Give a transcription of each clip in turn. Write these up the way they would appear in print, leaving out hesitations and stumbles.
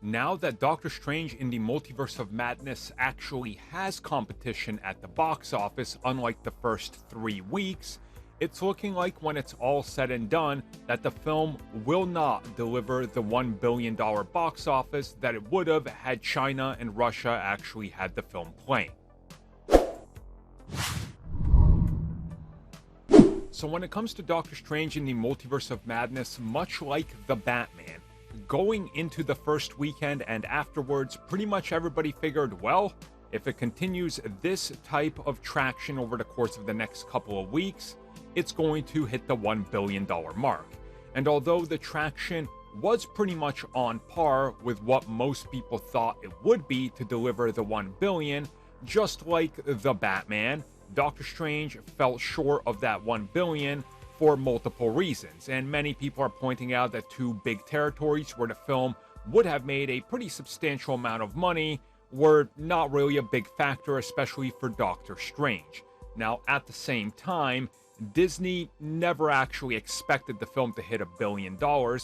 Now that Doctor Strange in the Multiverse of Madness actually has competition at the box office, unlike the first 3 weeks, it's looking like when it's all said and done that the film will not deliver the $1 billion box office that it would have had China and Russia actually had the film playing. So when it comes to Doctor Strange in the Multiverse of Madness, much like the Batman, going into the first weekend and afterwards, pretty much everybody figured, well, if it continues this type of traction over the course of the next couple of weeks, it's going to hit the $1 billion mark. And although the traction was pretty much on par with what most people thought it would be to deliver the $1 billion, just like the Batman, Doctor Strange fell short of that $1 billion for multiple reasons, and many people are pointing out that 2 big territories where the film would have made a pretty substantial amount of money were not really a big factor, especially for Doctor Strange. Now, at the same time, Disney never actually expected the film to hit $1 billion,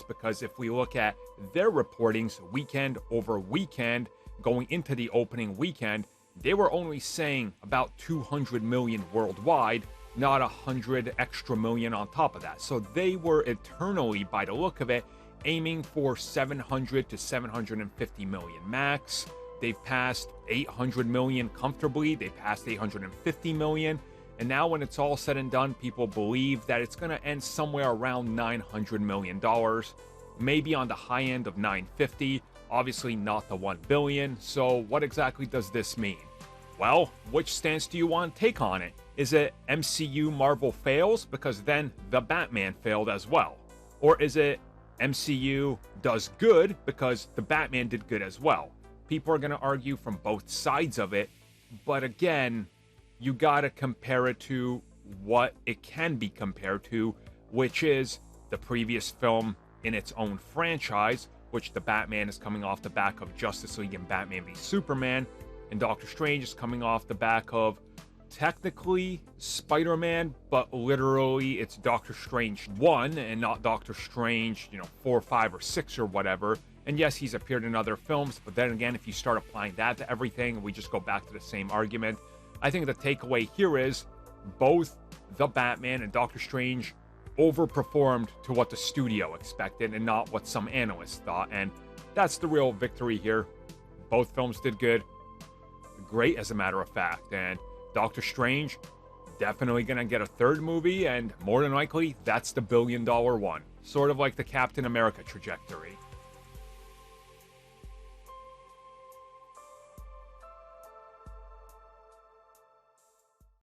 because if we look at their reportings weekend over weekend going into the opening weekend, they were only saying about 200 million worldwide, not 100 extra million on top of that. So they were eternally, by the look of it, aiming for 700 to 750 million max. They've passed 800 million comfortably. They passed 850 million. And now when it's all said and done, people believe that it's going to end somewhere around $900 million, maybe on the high end of 950, obviously not the 1 billion. So what exactly does this mean? Well, which stance do you want to take on it? Is it MCU Marvel fails because then the Batman failed as well? Or is it MCU does good because the Batman did good as well? People are going to argue from both sides of it, but again, you got to compare it to what it can be compared to, which is the previous film in its own franchise, which the Batman is coming off the back of Justice League and Batman v Superman, and Doctor Strange is coming off the back of technically Spider-Man, but literally it's Doctor Strange 1 and not Doctor Strange, 4, 5, or 6 or whatever. And yes, he's appeared in other films, but then again, if you start applying that to everything, we just go back to the same argument. I think the takeaway here is both the Batman and Doctor Strange overperformed to what the studio expected and not what some analysts thought, and that's the real victory here. Both films did good. Great, as a matter of fact, and Doctor Strange definitely gonna get a 3rd movie, and more than likely that's the $1 billion one, sort of like the Captain America trajectory.